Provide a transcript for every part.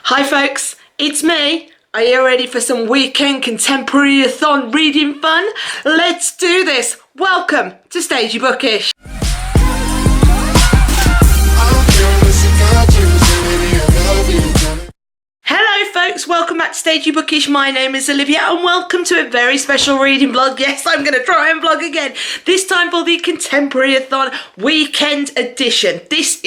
Hi folks, it's me. Are you ready for some weekend Contemporary-A-Thon reading fun? Let's do this. Welcome to Stagey Bookish. Hello folks, welcome back to Stagey Bookish. My name is Olivia and welcome to a very special reading vlog. Yes, I'm going to try and vlog again. This time for the Contemporary-A-Thon weekend edition. This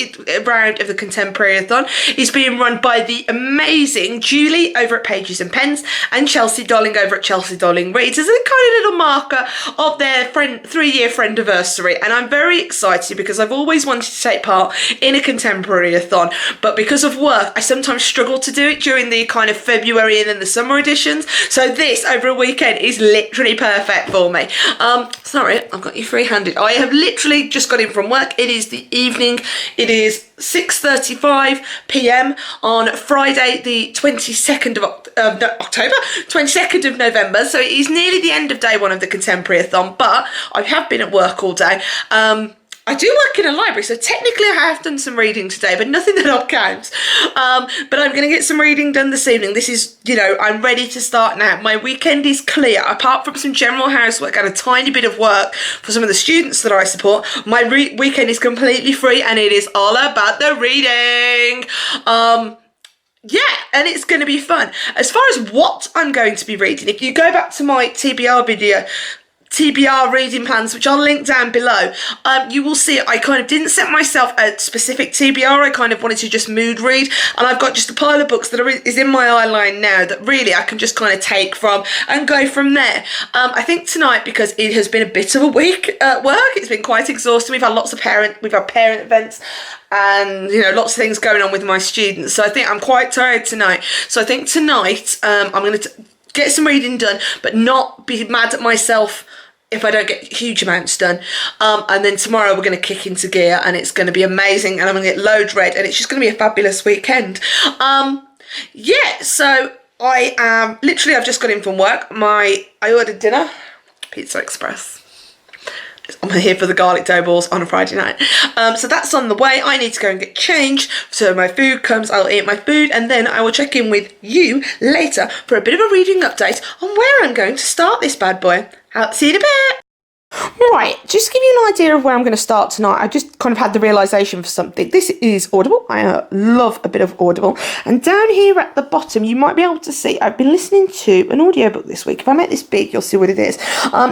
round of the Contemporary-A-Thon is being run by the amazing Julie over at Pages and Pens and Chelsea Dolling over at Chelsea Dolling Reads as a kind of little marker of their 3-year friendiversary. And I'm very excited because I've always wanted to take part in a Contemporary-A-Thon, but because of work, I sometimes struggle to do it during the kind of February and then the summer editions. So this over a weekend is literally perfect for me. Sorry, I've got you free-handed. I have literally just got in from work. It is the evening. It is 6:35 p.m. on Friday, the 22nd of October, 22nd of November. So it is nearly the end of day one of the Contemporary-A-Thon, but I have been at work all day. I do work in a library, so technically I have done some reading today, but nothing that counts. But I'm going to get some reading done this evening. This is, I'm ready to start now. My weekend is clear. Apart from some general housework and a tiny bit of work for some of the students that I support, my weekend is completely free and it is all about the reading. Yeah, and it's going to be fun. As far as what I'm going to be reading, if you go back to my TBR video, TBR reading plans, which I'll link down below, you will see I kind of didn't set myself a specific TBR. I kind of wanted to just mood read, and I've got just a pile of books that is in my eyeline now that really I can just kind of take from and go from there. I think tonight, because it has been a bit of a week at work, it's been quite exhausting. We've had parent events and lots of things going on with my students, so I think I'm quite tired tonight. So I think tonight I'm going to get some reading done, but not be mad at myself if I don't get huge amounts done. And then tomorrow we're going to kick into gear and it's going to be amazing and I'm going to get loads read and it's just going to be a fabulous weekend. Yeah, so I've just got in from work. I ordered dinner, Pizza Express. I'm here for the garlic dough balls on a Friday night. So that's on the way. I need to go and get changed. So my food comes, I'll eat my food, and then I will check in with you later for a bit of a reading update on where I'm going to start this bad boy. See you in a bit. Right, just to give you an idea of where I'm going to start tonight, I just kind of had the realisation for something. This is Audible. I love a bit of Audible. And down here at the bottom, you might be able to see, I've been listening to an audiobook this week. If I make this big, you'll see what it is.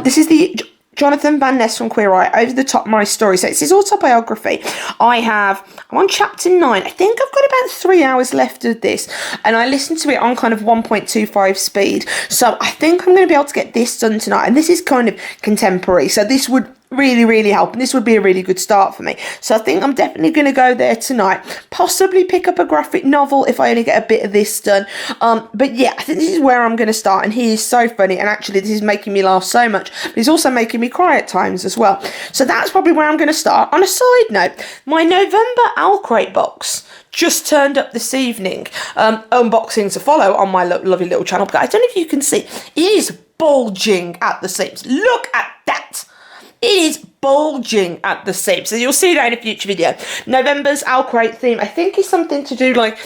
This is the Jonathan Van Ness from Queer Eye, Over the Top My Story. So it's his autobiography. I'm on chapter 9. I think I've got about 3 hours left of this. And I listened to it on kind of 1.25 speed. So I think I'm going to be able to get this done tonight. And this is kind of contemporary. So this would really help, and this would be a really good start for me. So I think I'm definitely going to go there tonight, possibly pick up a graphic novel if I only get a bit of this done. But yeah, I think this is where I'm going to start, and he is so funny, and actually this is making me laugh so much, but he's also making me cry at times as well. So that's probably where I'm going to start. On a side note, my November Owl Crate box just turned up this evening. Unboxing to follow on my lovely little channel, but I don't know if you can see, it is bulging at the seams. Look at that. It is bulging at the seams. So you'll see that in a future video. November's Owl Crate theme, I think, is something to do like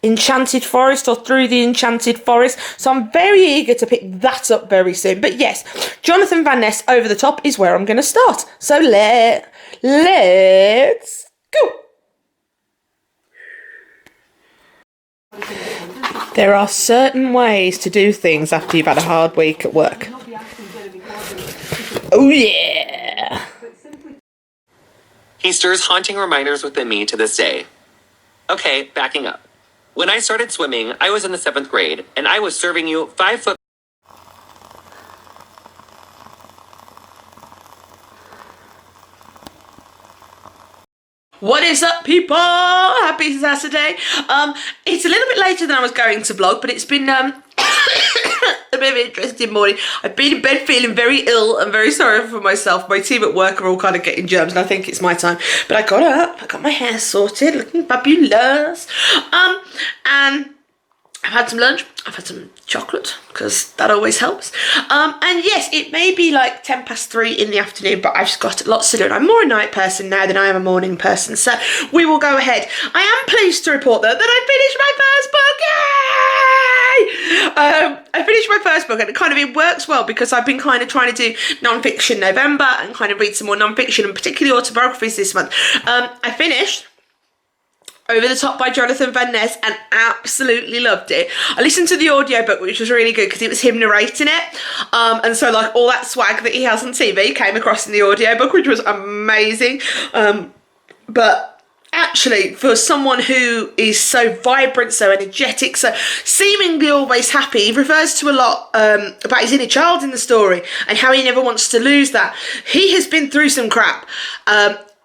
Enchanted Forest or Through the Enchanted Forest. So I'm very eager to pick that up very soon. But yes, Jonathan Van Ness, Over the Top, is where I'm going to start. So let's go. There are certain ways to do things after you've had a hard week at work. Oh yeah! He stirs haunting reminders within me to this day. Okay, backing up. When I started swimming, I was in the 7th grade, and I was serving you 5 foot. What is up, people? Happy Saturday. It's a little bit later than I was going to vlog, but it's been a bit of an interesting morning. I've been in bed feeling very ill and very sorry for myself. My team at work are all kind of getting germs and I think it's my time. But I got up, I got my hair sorted, looking fabulous. And I've had some lunch, I've had some chocolate, because that always helps. And yes, it may be like 3:10 in the afternoon, but I've just got lots to do. And I'm more a night person now than I am a morning person, so we will go ahead. I am pleased to report, though, that I finished my first book. Yay! I finished my first book, and it works well because I've been kind of trying to do non-fiction November and kind of read some more non-fiction and particularly autobiographies this month. I finished Over the Top by Jonathan Van Ness and absolutely loved it. I listened to the audiobook, which was really good because it was him narrating it. And so like all that swag that he has on TV came across in the audiobook, which was amazing. But actually, for someone who is so vibrant, so energetic, so seemingly always happy, he refers to a lot about his inner child in the story and how he never wants to lose that. He has been through some crap.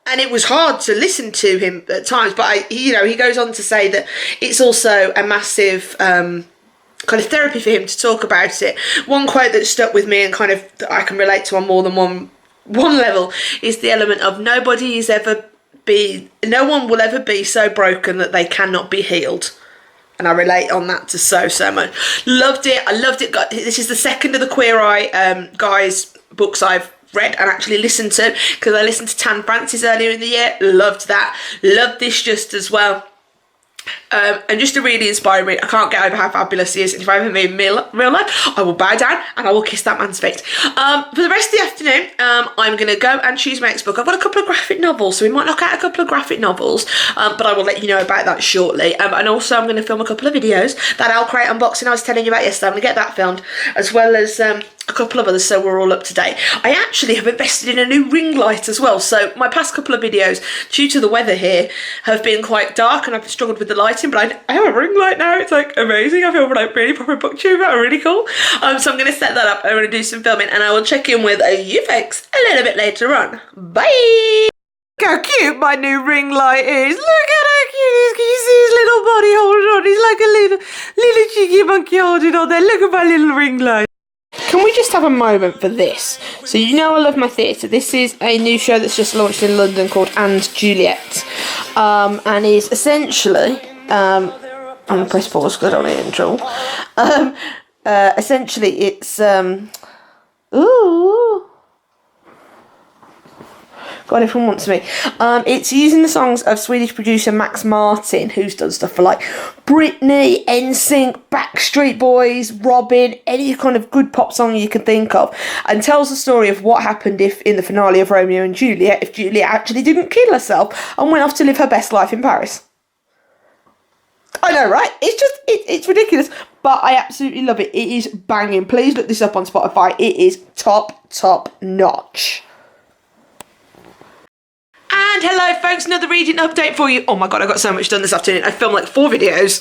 And it was hard to listen to him at times, but he goes on to say that it's also a massive kind of therapy for him to talk about it. One quote that stuck with me and kind of that I can relate to on more than one level is the element of no one will ever be so broken that they cannot be healed. And I relate on that to so much. Loved it. I loved it. This is the second of the Queer Eye guys books I've read and actually listened to, because I listened to Tan Francis earlier in the year. Loved that. Loved this just as well. And just a really inspiring read. I can't get over how fabulous he is. And if I ever meet him in real life, I will bow down and I will kiss that man's feet. For the rest of the afternoon, I'm going to go and choose my next book. I've got a couple of graphic novels, so we might knock out a couple of graphic novels, but I will let you know about that shortly. And also I'm going to film a couple of videos. That Owl Crate unboxing I was telling you about yesterday, I'm going to get that filmed, as well as a couple of others, so we're all up to date. I actually have invested in a new ring light as well, so my past couple of videos, due to the weather here, have been quite dark and I've struggled with the lighting, but I have a ring light now. It's like amazing. I feel like really proper booktuber, really cool. So I'm going to set that up. I'm going to do some filming and I will check in with you folks a little bit later on. Bye! Look how cute my new ring light is. Look at how cute he is. Can you see his little body holding on? He's like a little cheeky monkey holding on there. Look at my little ring light. Can we just have a moment for this? So you know I love my theatre. This is a new show that's just launched in London called And Juliet. And is essentially... I'm going to press pause because I don't want to intro. Essentially it's... Ooh... God, everyone wants me. It's using the songs of Swedish producer Max Martin, who's done stuff for like Britney, NSYNC, Backstreet Boys, Robin, any kind of good pop song you can think of, and tells the story of what happened if, in the finale of Romeo and Juliet, if Juliet actually didn't kill herself and went off to live her best life in Paris. I know, right? It's ridiculous, but I absolutely love it. It is banging. Please look this up on Spotify. It is top notch. And hello folks, another reading update for you. Oh my god, I got so much done this afternoon. I filmed like 4 videos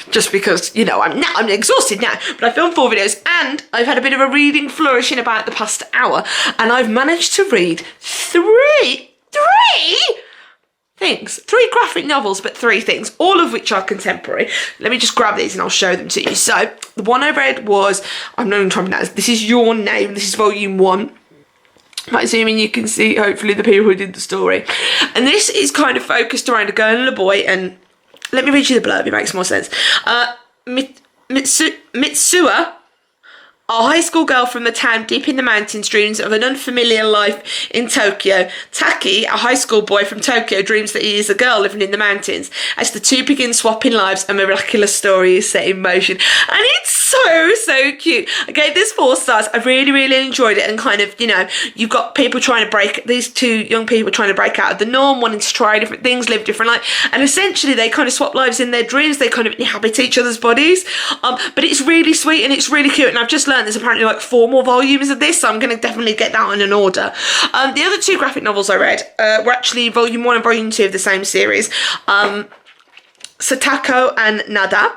just because, I'm exhausted now, but I filmed 4 videos and I've had a bit of a reading flourish in about the past hour and I've managed to read 3 things. 3 graphic novels, but 3 things, all of which are contemporary. Let me just grab these and I'll show them to you. So the one I read was, I'm not even trying to pronounce, This Is Your Name. This is volume 1. By zooming you can see hopefully the people who did the story, and this is kind of focused around a girl and a boy, and let me read you the blurb, it makes more sense. Mitsuha, a high school girl from the town deep in the mountains, dreams of an unfamiliar life in Tokyo. Taki, a high school boy from Tokyo, dreams that he is a girl living in the mountains. As the two begin swapping lives, a miraculous story is set in motion. And it's so cute. I gave this 4 stars. I really enjoyed it, and kind of, you've got people trying to break, these 2 young people trying to break out of the norm, wanting to try different things, live different life, and essentially they kind of swap lives in their dreams. They kind of inhabit each other's bodies. But it's really sweet and it's really cute, and I've just learned there's apparently like 4 more volumes of this, so I'm going to definitely get that on an order. The other 2 graphic novels I read were actually volume 1 and volume 2 of the same series. Satako and Nada.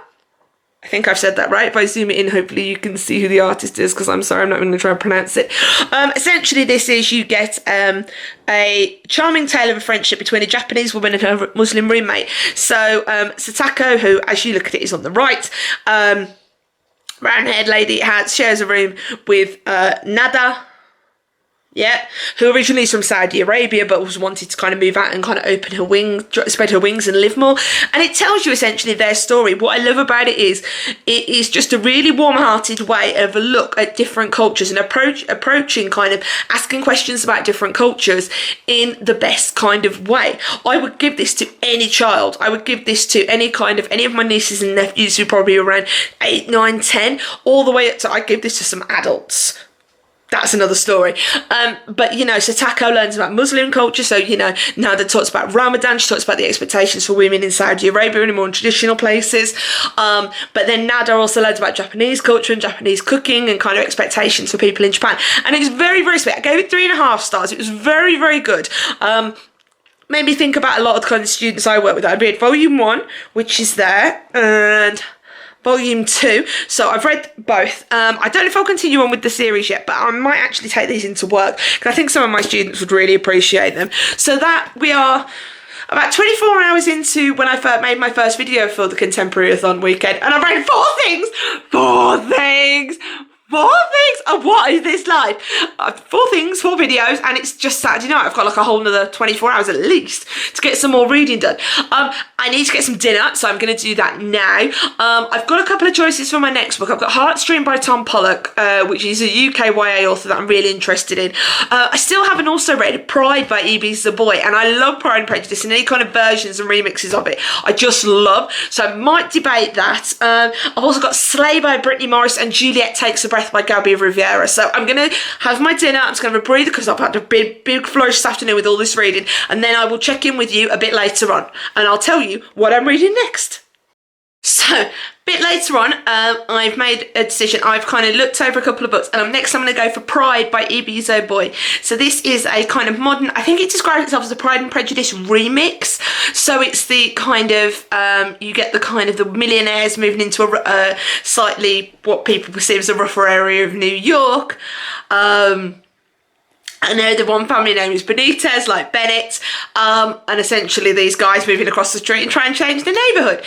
I think I've said that right. If I zoom it in, hopefully you can see who the artist is, because I'm sorry, I'm not going to try and pronounce it. Essentially, this is, you get a charming tale of a friendship between a Japanese woman and her Muslim roommate. So Satako, who, as you look at it, is on the right, brown-haired lady, shares a room with Nada. Yeah, who originally is from Saudi Arabia but was wanted to kind of move out and kind of open her wings, spread her wings and live more. And it tells you essentially their story. What I love about it is just a really warm-hearted way of a look at different cultures and approaching kind of asking questions about different cultures in the best kind of way. I would give this to any child. I would give this to any of my nieces and nephews who are probably around 8, 9, 10, all the way up to, I'd give this to some adults. That's another story. But, so Tako learns about Muslim culture. So, Nada talks about Ramadan. She talks about the expectations for women in Saudi Arabia and more traditional places. But then Nada also learns about Japanese culture and Japanese cooking and kind of expectations for people in Japan. And it was very, very sweet. I gave it 3.5 stars. It was very, very good. Made me think about a lot of the kind of students I work with. I read Volume 1, which is there, and Volume 2, so I've read both. I don't know if I'll continue on with the series yet, but I might actually take these into work because I think some of my students would really appreciate them. So that we are about 24 hours into when I made my first video for the Contemporary-A-Thon weekend, and I've read 4 things! 4 things! 4 things! Oh, what is this life? 4 things, 4 videos, and it's just Saturday night. I've got like a whole another 24 hours at least to get some more reading done. I need to get some dinner, so I'm going to do that now. I've got a couple of choices for my next book. I've got Heartstring by Tom Pollock, which is a UK YA author that I'm really interested in. I still haven't also read Pride by E.B. Zaboy, and I love Pride and Prejudice and any kind of versions and remixes of it. I just love, so I might debate that. I've also got Slay by Brittany Morris and Juliet Takes a Breath by Gabby Rivera. So I'm going to have my dinner. I'm just going to have a breather because I've had a big flourish this afternoon with all this reading, and then I will check in with you a bit later on and I'll tell you what I'm reading next. So, a bit later on, I've made a decision. I've kind of looked over a couple of books, and next I'm going to go for Pride by E.B. Zaboy. So this is a kind of modern, I think it describes itself as a Pride and Prejudice remix. So it's the kind of, you get the kind of the millionaires moving into a slightly, what people perceive as a rougher area of New York. I know the one family name is Benitez, like Bennett, and essentially these guys moving across the street and trying to change the neighbourhood.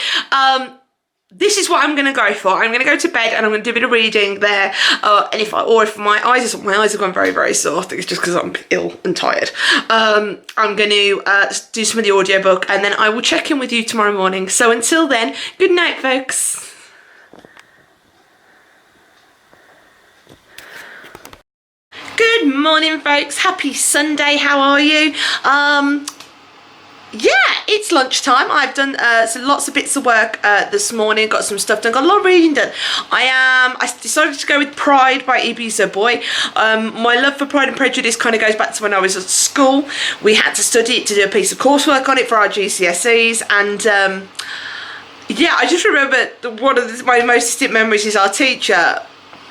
This is what I'm going to go for. I'm going to go to bed and I'm going to do a bit of reading there. And if my eyes have gone very, very sore. I think it's just because I'm ill and tired. I'm going to do some of the audiobook, and then I will check in with you tomorrow morning. So until then, good night, folks. Good morning, folks. Happy Sunday. How are you? Yeah, it's lunchtime. I've done lots of bits of work this morning. Got some stuff done. Got a lot of reading done. I decided to go with Pride by E.B. Zaboy. My love for Pride and Prejudice kind of goes back to when I was at school. We had to study it to do a piece of coursework on it for our GCSEs, and yeah, I just remember one of my most distinct memories is our teacher,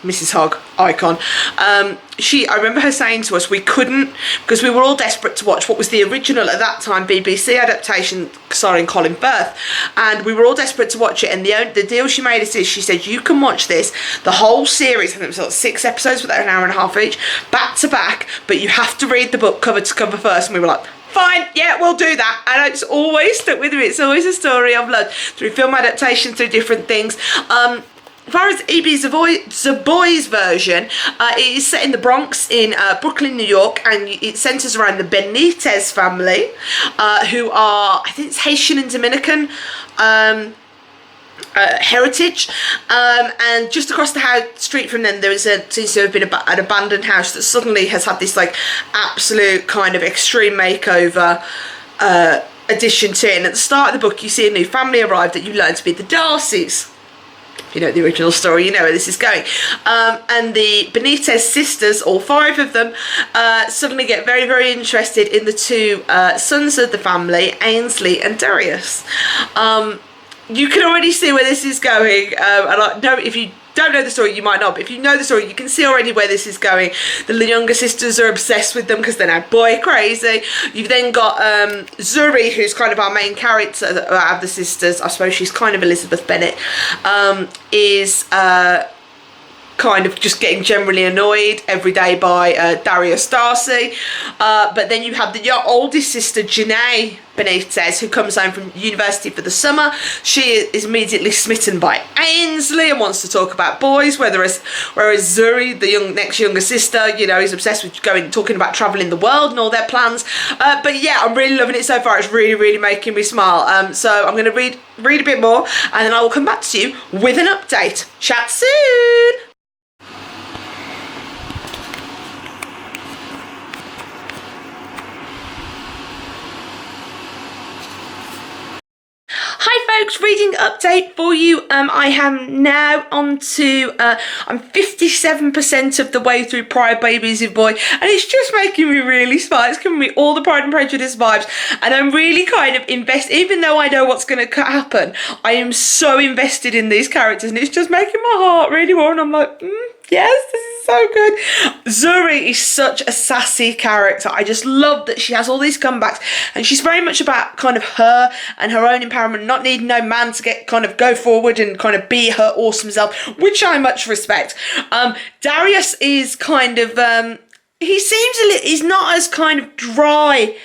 Mrs. Hogg, icon. I remember her saying to us we couldn't, because we were all desperate to watch what was the original at that time BBC adaptation starring Colin Firth, and we were all desperate to watch it, and the deal she made us is she said you can watch this, the whole series, I think it was like 6 episodes, but they're an hour and a half each, back to back, but you have to read the book cover to cover first. And we were like, fine, yeah, we'll do that. And it's always stuck with me. It's always a story I've loved through film adaptations, through different things. As far as E.B. Zaboy's version, it is set in the Bronx in Brooklyn, New York, and it centres around the Benitez family, who are, I think it's Haitian and Dominican heritage, and just across the street from them there seems to have been an abandoned house that suddenly has had this like absolute kind of extreme makeover addition to it. And at the start of the book you see a new family arrive that you learn to be the Darcys. If you know the original story, you know where this is going. And the Benitez sisters, all 5 of them, suddenly get very, very interested in the 2 sons of the family, Ainsley and Darius. You can already see where this is going, and I know if you don't know the story you might not, but if you know the story you can see already where this is going. The younger sisters are obsessed with them because they're now boy crazy. You've then got Zuri, who's kind of our main character out of the sisters. I suppose she's kind of Elizabeth Bennet, is kind of just getting generally annoyed every day by Darius Darcy. But then you have your oldest sister, Janae Benitez, who comes home from university for the summer. She is immediately smitten by Ainsley and wants to talk about boys, whereas Zuri, the next younger sister, you know, is obsessed with talking about travelling the world and all their plans. But yeah, I'm really loving it so far. It's really, really making me smile. So I'm going to read a bit more, and then I will come back to you with an update. Chat soon! Hi folks, reading update for you. I am now on to, I'm 57% of the way through Pride Baby Easy Boy, and it's just making me really smile. It's giving me all the Pride and Prejudice vibes, and I'm really kind of invested, even though I know what's going to happen, I am so invested in these characters, and it's just making my heart really warm. I'm like, yes, this is so good. Zuri is such a sassy character. I just love that she has all these comebacks, and she's very much about kind of her and her own empowerment, not needing no man to go forward and kind of be her awesome self, which I much respect. Darius is kind of, he seems he's not as kind of dry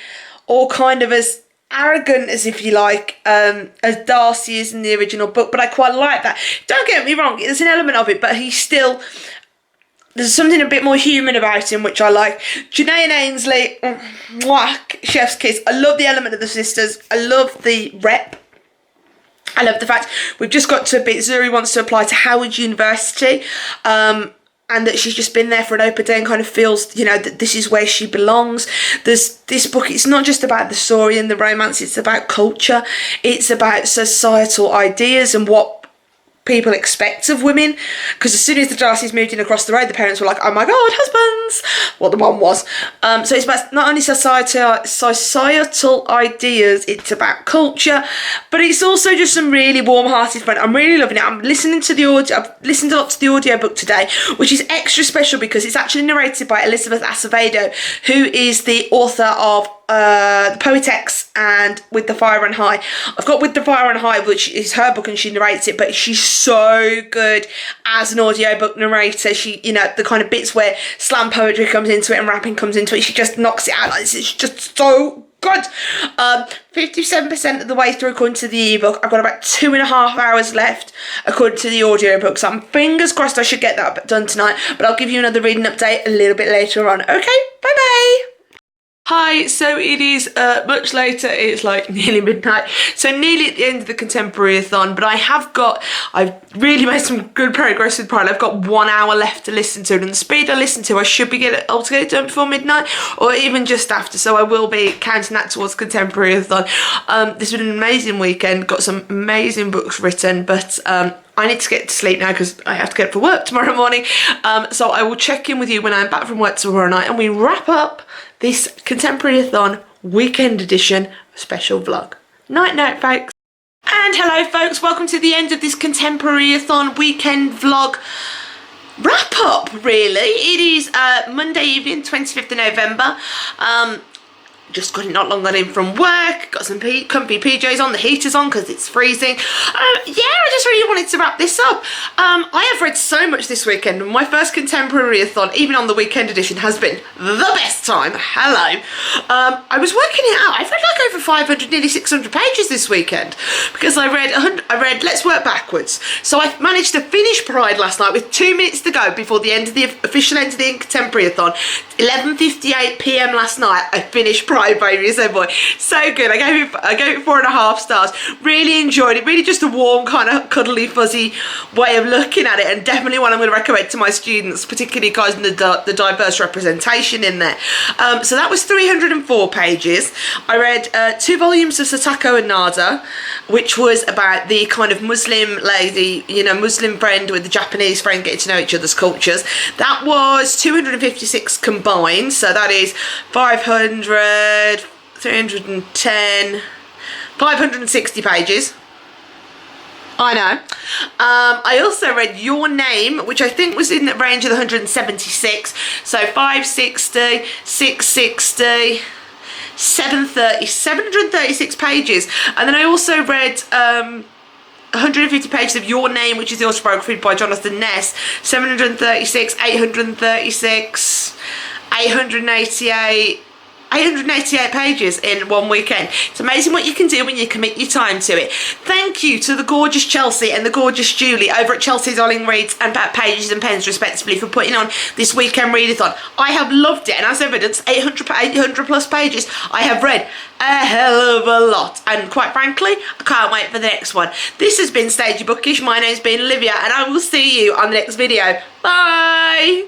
or kind of as arrogant as, if you like, as Darcy is in the original book, but I quite like that. Don't get me wrong, there's an element of it, but there's something a bit more human about him, which I like. Janae and Ainsley, mwah, chef's kiss. I love the element of the sisters. I love the rep. I love the fact we've just got to a bit. Zuri wants to apply to Howard University, and that she's just been there for an open day and kind of feels, you know, that this is where she belongs. There's this book, it's not just about the story and the romance, it's about culture. It's about societal ideas and what people expect of women, because as soon as the Darcys moved in across the road, the parents were like, oh my god, husbands, what the mom was. So it's about not only societal ideas, it's about culture, but it's also just some really warm-hearted fun. I'm really loving it. I'm listening to the audio. I've listened a lot to the audiobook today, which is extra special because it's actually narrated by Elizabeth Acevedo, who is the author of the Poetex and With the Fire on High. I've got With the Fire on High, which is her book, and she narrates it, but she's so good as an audiobook narrator. She, you know, the kind of bits where slam poetry comes into it and rapping comes into it, she just knocks it out like this. It's just so good. 57% of the way through according to the ebook. I've got about 2.5 hours left according to the audiobook, so I'm fingers crossed I should get that done tonight, but I'll give you another reading update a little bit later on. Okay, bye bye. Hi, so it is much later, it's like nearly midnight, so nearly at the end of the Contemporary-A-Thon, but I've really made some good progress with Pride. I've got 1 hour left to listen to, and the speed I listen to, I should be able to get it done before midnight, or even just after, so I will be counting that towards Contemporary-A-Thon. This has been an amazing weekend, got some amazing books written, but I need to get to sleep now because I have to get up for work tomorrow morning, so I will check in with you when I'm back from work tomorrow night, and we wrap up this Contemporary-A-Thon weekend edition special vlog. Night night, folks. And hello, folks. Welcome to the end of this Contemporary-A-Thon weekend vlog wrap up, really. It is Monday evening, 25th of November. Just not in from work, got some comfy PJs on, the heater's on because it's freezing. I just really wanted to wrap this up. I have read so much this weekend, and my first Contemporary-A-Thon, even on the weekend edition, has been the best time. Hello. I was working it out. I've read like over 500, nearly 600 pages this weekend, because I read Let's Work Backwards. So I managed to finish Pride last night with 2 minutes to go before the end of the official end of the Contemporary-A-Thon. 11:58 p.m. last night, I finished Pride Baby So Boy. So good. I gave it 4.5 stars. Really enjoyed it. Really just a warm, kind of cuddly, fuzzy way of looking at it, and definitely one I'm going to recommend to my students, particularly guys in the diverse representation in there. So that was 304 pages. I read 2 volumes of Satako and Nada, which was about the kind of Muslim lady, you know, Muslim friend with the Japanese friend getting to know each other's cultures. That was 256 combined, so that is 500, 310, 560 pages. I know. I also read Your Name, which I think was in the range of the 176. So 560, 660, 730, 736 pages. And then I also read 150 pages of Your Name, which is the autobiography by Jonathan Ness. 736, 836, 888. 888 pages in one weekend. It's amazing what you can do when you commit your time to it. Thank you to the gorgeous Chelsea and the gorgeous Julie over at Chelsea Darling Reads and Pages and Pens respectively for putting on this weekend readathon. I have loved it, and as evidence, 800 plus pages. I have read a hell of a lot, and quite frankly, I can't wait for the next one. This has been Stagey Bookish. My name's been Olivia, and I will see you on the next video. Bye!